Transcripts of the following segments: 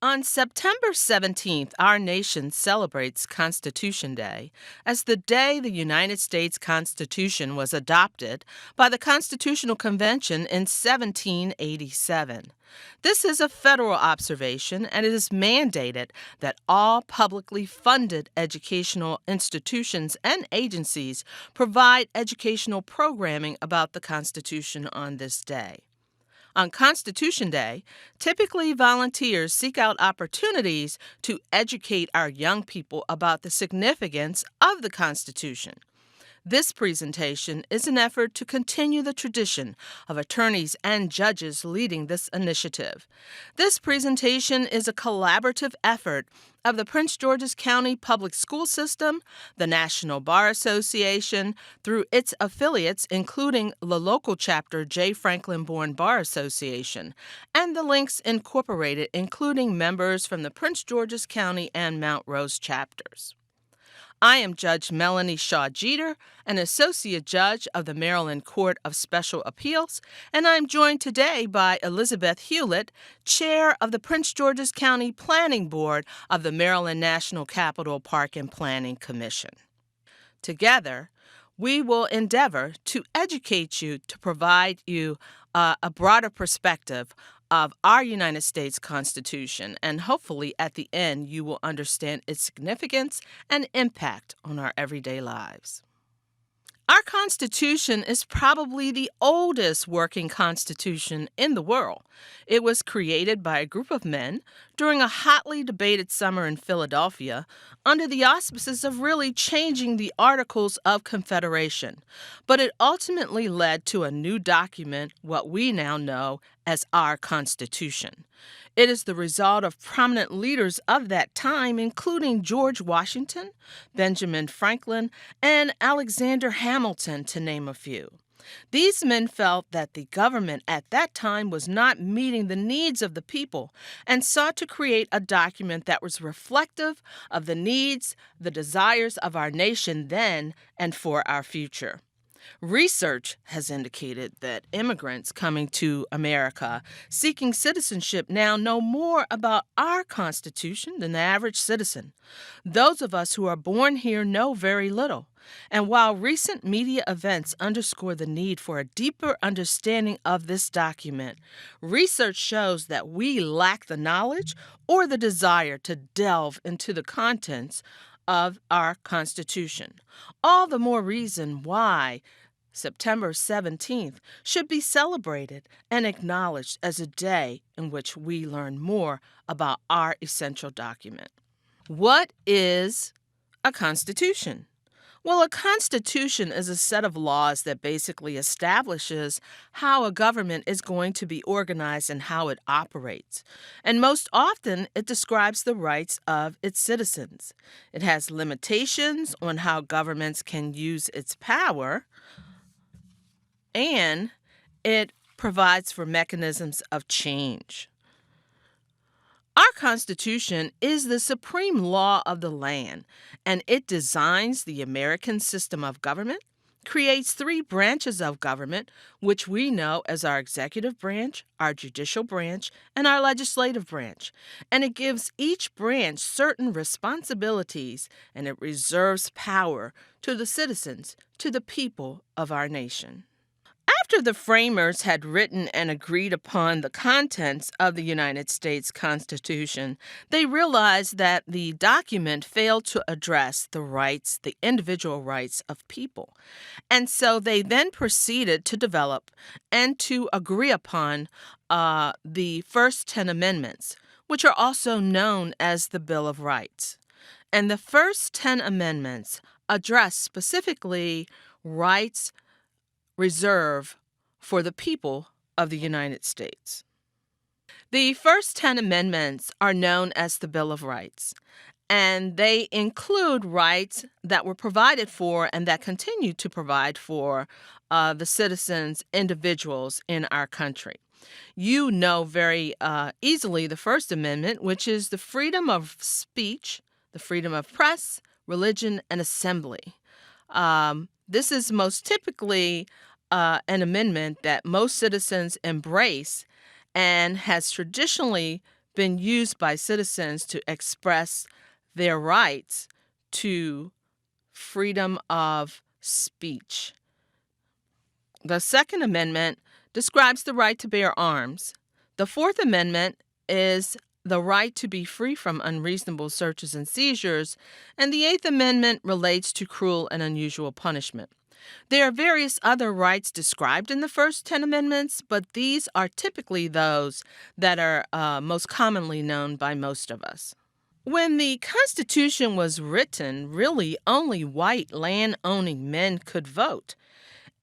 On September 17th, our nation celebrates Constitution Day as the day the United States Constitution was adopted by the Constitutional Convention in 1787. This is a federal observation, and it is mandated that all publicly funded educational institutions and agencies provide educational programming about the Constitution on this day. On Constitution Day, typically volunteers seek out opportunities to educate our young people about the significance of the Constitution. This presentation is an effort to continue the tradition of attorneys and judges leading this initiative. This presentation is a collaborative effort of the Prince George's County Public School System, the National Bar Association, through its affiliates, including the local chapter J. Franklin Bourne Bar Association, and the Links Incorporated, including members from the Prince George's County and Mount Rose chapters. I am Judge Melanie Shaw Jeter, an Associate Judge of the Maryland Court of Special Appeals, and I'm joined today by Elizabeth Hewlett, Chair of the Prince George's County Planning Board of the Maryland National Capital Park and Planning Commission. Together, we will endeavor to educate you to provide you a broader perspective of our United States Constitution, and hopefully at the end you will understand its significance and impact on our everyday lives. Our Constitution is probably the oldest working constitution in the world. It was created by a group of men during a hotly debated summer in Philadelphia under the auspices of really changing the Articles of Confederation. But it ultimately led to a new document, what we now know as our Constitution. It is the result of prominent leaders of that time, including George Washington, Benjamin Franklin, and Alexander Hamilton, to name a few. These men felt that the government at that time was not meeting the needs of the people and sought to create a document that was reflective of the needs, the desires of our nation then and for our future. Research has indicated that immigrants coming to America seeking citizenship now know more about our Constitution than the average citizen. Those of us who are born here know very little. And while recent media events underscore the need for a deeper understanding of this document, research shows that we lack the knowledge or the desire to delve into the contents of our Constitution. All the more reason why September 17th should be celebrated and acknowledged as a day in which we learn more about our essential document. What is a constitution? Well, a constitution is a set of laws that basically establishes how a government is going to be organized and how it operates. And most often, it describes the rights of its citizens. It has limitations on how governments can use its power, and it provides for mechanisms of change. Our Constitution is the supreme law of the land, and it designs the American system of government, creates three branches of government, which we know as our executive branch, our judicial branch, and our legislative branch. And it gives each branch certain responsibilities, and it reserves power to the citizens, to the people of our nation. After the framers had written and agreed upon the contents of the United States Constitution, they realized that the document failed to address the rights, the individual rights of people. And so they then proceeded to develop and to agree upon the first 10 amendments, which are also known as the Bill of Rights. And the first 10 amendments address specifically rights reserved for the people of the United States. The first 10 amendments are known as the Bill of Rights, and they include rights that were provided for and that continue to provide for the citizens, individuals in our country. You know very easily the First Amendment, which is the freedom of speech, the freedom of press, religion, and assembly. This is most typically an amendment that most citizens embrace and has traditionally been used by citizens to express their rights to freedom of speech. The Second Amendment describes the right to bear arms. The Fourth Amendment is the right to be free from unreasonable searches and seizures, and the Eighth Amendment relates to cruel and unusual punishment. There are various other rights described in the first 10 amendments, but these are typically those that are most commonly known by most of us. When the Constitution was written, really only white land-owning men could vote.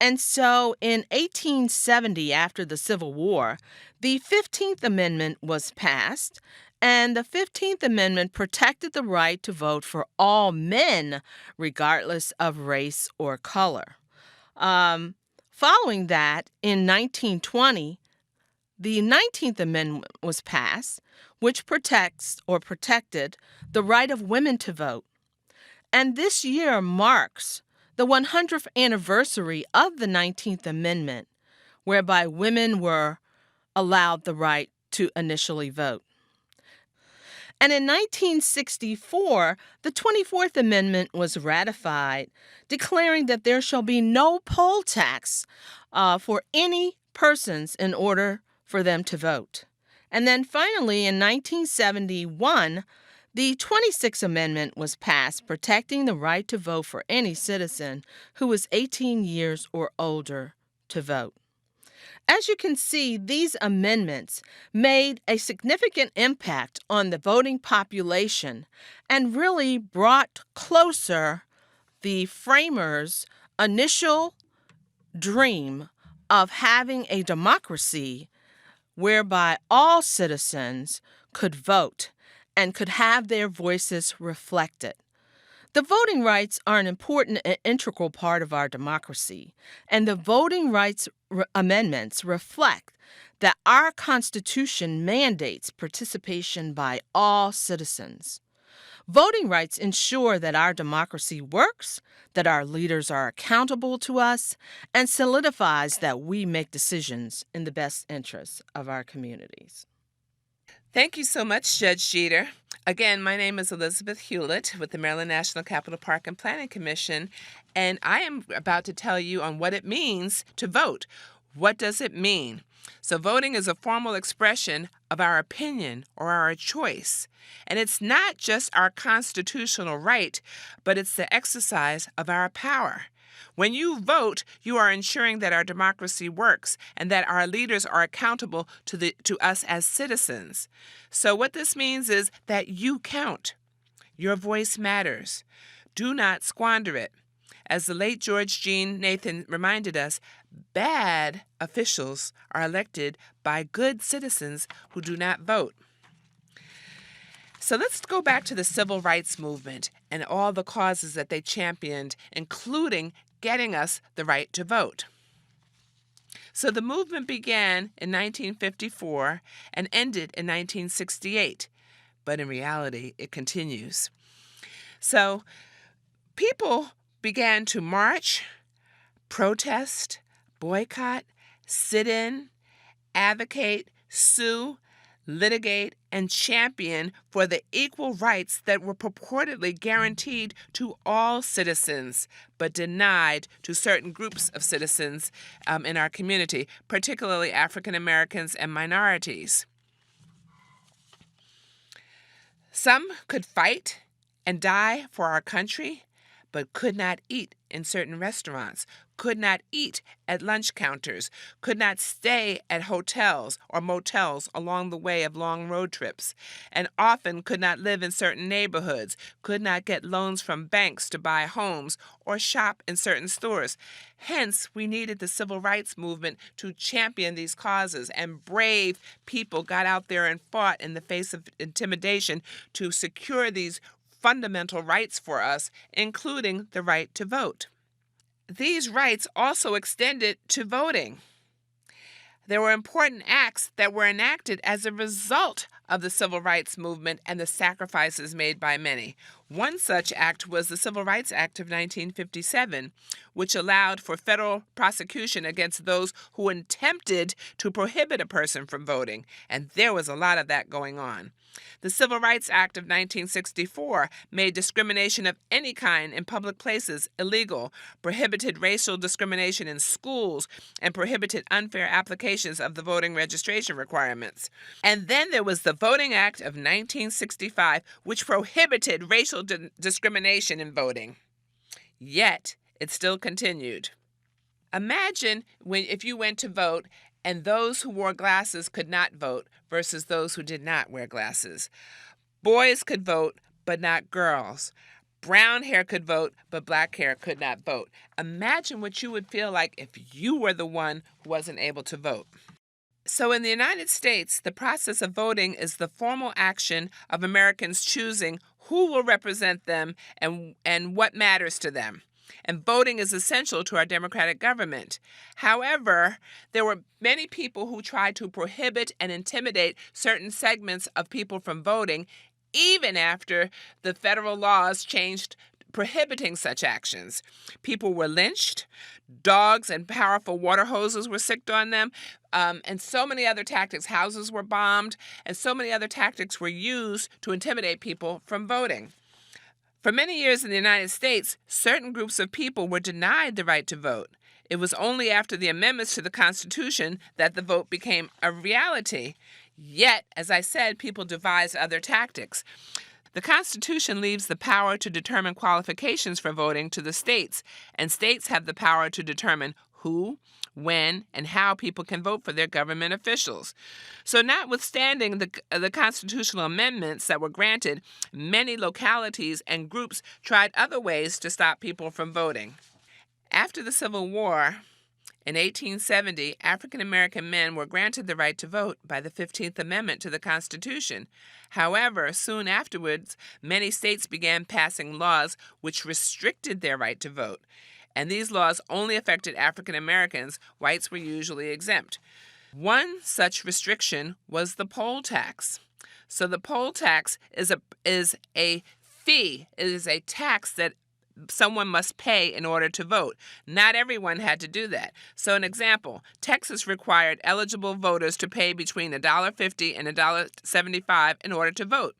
And so in 1870, after the Civil War, the 15th Amendment was passed, and the 15th Amendment protected the right to vote for all men, regardless of race or color. Following that, in 1920, the 19th Amendment was passed, which protected the right of women to vote. And this year marks the 100th anniversary of the 19th Amendment, whereby women were allowed the right to initially vote. And in 1964, the 24th Amendment was ratified, declaring that there shall be no poll tax for any persons in order for them to vote. And then finally, in 1971, the 26th Amendment was passed, protecting the right to vote for any citizen who was 18 years or older to vote. As you can see, these amendments made a significant impact on the voting population and really brought closer the framers' initial dream of having a democracy whereby all citizens could vote and could have their voices reflected. The voting rights are an important and integral part of our democracy, and the voting rights amendments reflect that our Constitution mandates participation by all citizens. Voting rights ensure that our democracy works, that our leaders are accountable to us, and solidifies that we make decisions in the best interests of our communities. Thank you so much, Judge Jeter. Again, my name is Elizabeth Hewlett with the Maryland National Capital Park and Planning Commission, and I am about to tell you on what it means to vote. What does it mean? So voting is a formal expression of our opinion or our choice. And it's not just our constitutional right, but it's the exercise of our power. When you vote, you are ensuring that our democracy works and that our leaders are accountable to us as citizens. So what this means is that you count. Your voice matters. Do not squander it. As the late George Jean Nathan reminded us, bad officials are elected by good citizens who do not vote. So let's go back to the civil rights movement and all the causes that they championed, including getting us the right to vote. So the movement began in 1954 and ended in 1968, but in reality, it continues. So people began to march, protest, boycott, sit in, advocate, sue, litigate, and champion for the equal rights that were purportedly guaranteed to all citizens, but denied to certain groups of citizens in our community, particularly African Americans and minorities. Some could fight and die for our country, but could not eat in certain restaurants, could not eat at lunch counters, could not stay at hotels or motels along the way of long road trips, and often could not live in certain neighborhoods, could not get loans from banks to buy homes or shop in certain stores. Hence, we needed the civil rights movement to champion these causes, and brave people got out there and fought in the face of intimidation to secure these fundamental rights for us, including the right to vote. These rights also extended to voting. There were important acts that were enacted as a result of the civil rights movement and the sacrifices made by many. One such act was the Civil Rights Act of 1957, which allowed for federal prosecution against those who attempted to prohibit a person from voting, and there was a lot of that going on. The Civil Rights Act of 1964 made discrimination of any kind in public places illegal, prohibited racial discrimination in schools, and prohibited unfair applications of the voting registration requirements. And then there was the Voting Act of 1965, which prohibited racial discrimination in voting. Yet, it still continued. Imagine if you went to vote and those who wore glasses could not vote versus those who did not wear glasses. Boys could vote, but not girls. Brown hair could vote, but black hair could not vote. Imagine what you would feel like if you were the one who wasn't able to vote. So in the United States, the process of voting is the formal action of Americans choosing who will represent them and what matters to them. And voting is essential to our democratic government. However, there were many people who tried to prohibit and intimidate certain segments of people from voting, even after the federal laws changed prohibiting such actions. People were lynched, dogs and powerful water hoses were sicked on them, and so many other tactics. Houses were bombed, and so many other tactics were used to intimidate people from voting. For many years in the United States, certain groups of people were denied the right to vote. It was only after the amendments to the Constitution that the vote became a reality. Yet, as I said, people devised other tactics. The Constitution leaves the power to determine qualifications for voting to the states, and states have the power to determine who, when, and how people can vote for their government officials. So notwithstanding the constitutional amendments that were granted, many localities and groups tried other ways to stop people from voting. After the Civil War, in 1870, African American men were granted the right to vote by the 15th Amendment to the Constitution. However, soon afterwards, many states began passing laws which restricted their right to vote. And these laws only affected African Americans. Whites were usually exempt. One such restriction was the poll tax. So the poll tax is a fee. It is a tax that someone must pay in order to vote. Not everyone had to do that. So an example, Texas required eligible voters to pay between $1.50 and $1.75 in order to vote.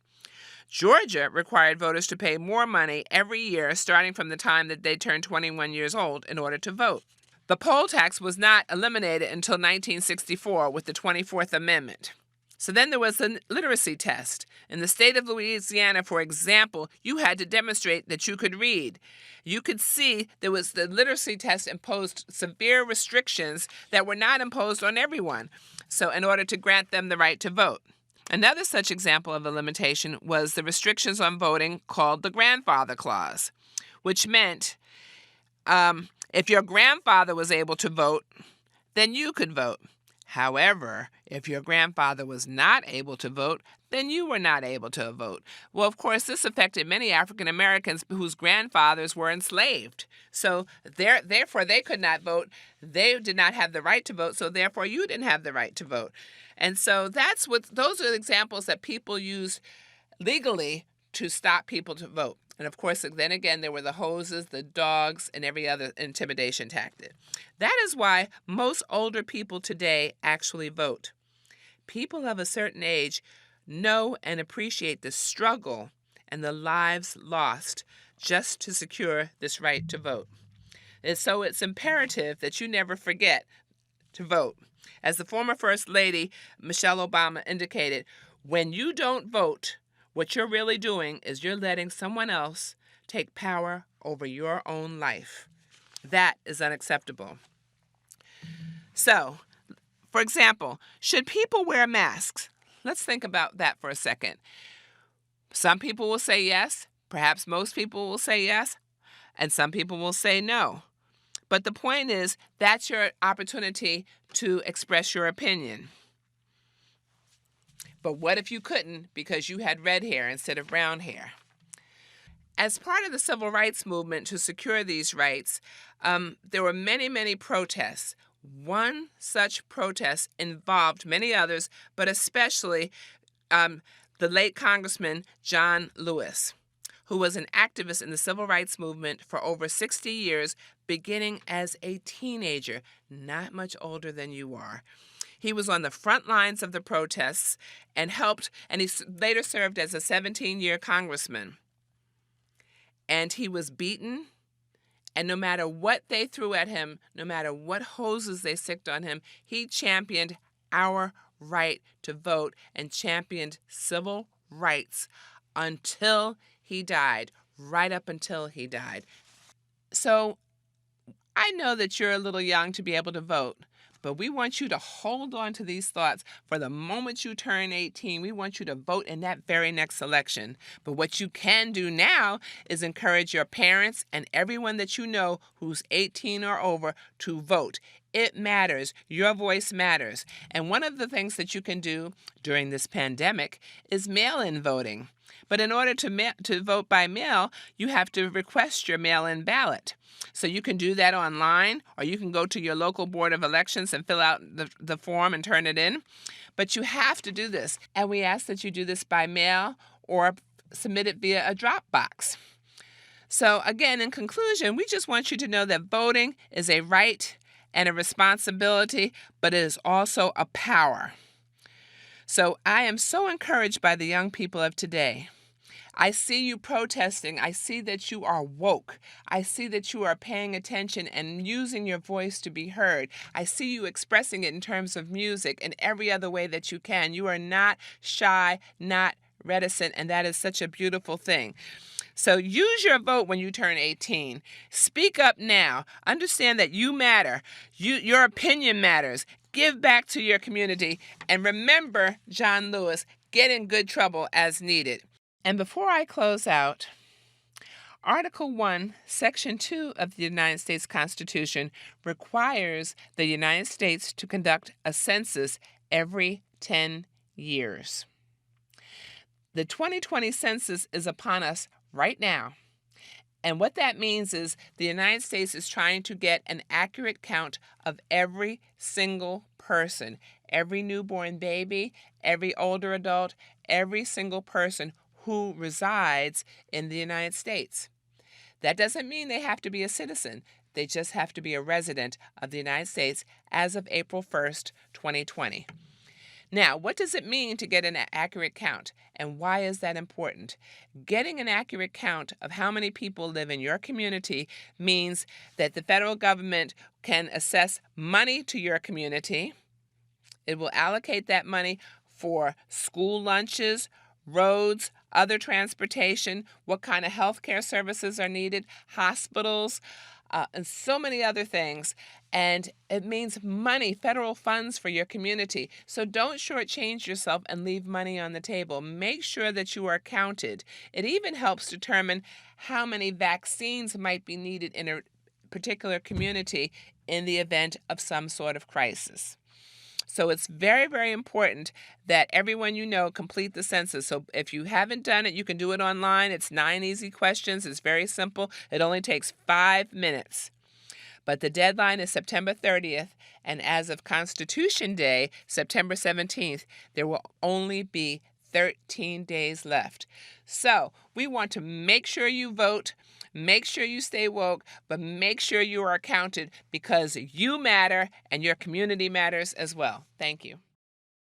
Georgia required voters to pay more money every year starting from the time that they turned 21 years old in order to vote. The poll tax was not eliminated until 1964 with the 24th Amendment. So then there was the literacy test. In the state of Louisiana, for example, you had to demonstrate that you could read. You could see there was the literacy test imposed severe restrictions that were not imposed on everyone, so in order to grant them the right to vote. Another such example of a limitation was the restrictions on voting called the grandfather clause, which meant if your grandfather was able to vote, then you could vote. However, if your grandfather was not able to vote, then you were not able to vote. Well, of course, this affected many African Americans whose grandfathers were enslaved. So therefore, they could not vote. They did not have the right to vote, so therefore you didn't have the right to vote. And so those are examples that people used legally to stop people to vote. And of course, then again, there were the hoses, the dogs, and every other intimidation tactic. That is why most older people today actually vote. People of a certain age know and appreciate the struggle and the lives lost just to secure this right to vote. And so it's imperative that you never forget to vote. As the former First Lady, Michelle Obama, indicated, when you don't vote, what you're really doing is you're letting someone else take power over your own life. That is unacceptable. So, for example, should people wear masks? Let's think about that for a second. Some people will say yes. Perhaps most people will say yes. And some people will say no. But the point is, that's your opportunity to express your opinion. But what if you couldn't because you had red hair instead of brown hair? As part of the civil rights movement to secure these rights, there were many, many protests. One such protest involved many others, but especially the late Congressman John Lewis, who was an activist in the civil rights movement for over 60 years, beginning as a teenager, not much older than you are. He was on the front lines of the protests and he later served as a 17-year congressman. And he was beaten, and no matter what they threw at him, no matter what hoses they sicked on him, he championed our right to vote and championed civil rights until he died, right up until he died. So I know that you're a little young to be able to vote, but we want you to hold on to these thoughts for the moment you turn 18. We want you to vote in that very next election. But what you can do now is encourage your parents and everyone that you know who's 18 or over to vote. It matters. Your voice matters. And one of the things that you can do during this pandemic is mail-in voting. But in order to vote by mail, you have to request your mail-in ballot. So you can do that online, or you can go to your local board of elections and fill out the form and turn it in. But you have to do this. And we ask that you do this by mail or submit it via a drop box. So again, in conclusion, we just want you to know that voting is a right and a responsibility, but it is also a power. So I am so encouraged by the young people of today. I see you protesting. I see that you are woke. I see that you are paying attention and using your voice to be heard. I see you expressing it in terms of music and every other way that you can. You are not shy, not reticent, and that is such a beautiful thing. So use your vote when you turn 18. Speak up now. Understand that you matter. Your opinion matters. Give back to your community. And remember, John Lewis, get in good trouble as needed. And before I close out, Article 1, Section 2 of the United States Constitution requires the United States to conduct a census every 10 years. The 2020 census is upon us right now. And what that means is the United States is trying to get an accurate count of every single person, every newborn baby, every older adult, every single person who resides in the United States. That doesn't mean they have to be a citizen. They just have to be a resident of the United States as of April 1st, 2020. Now, what does it mean to get an accurate count, and why is that important? Getting an accurate count of how many people live in your community means that the federal government can assess money to your community. It will allocate that money for school lunches, roads, other transportation, what kind of health care services are needed, hospitals, and so many other things. And it means money, federal funds for your community. So don't shortchange yourself and leave money on the table. Make sure that you are counted. It even helps determine how many vaccines might be needed in a particular community in the event of some sort of crisis. So it's very, very important that everyone you know complete the census. So if you haven't done it, you can do it online. It's 9 easy questions. It's very simple. It only takes 5 minutes. But the deadline is September 30th, and as of Constitution Day, September 17th, there will only be 13 days left. So we want to make sure you vote, make sure you stay woke, but make sure you are counted because you matter and your community matters as well. Thank you.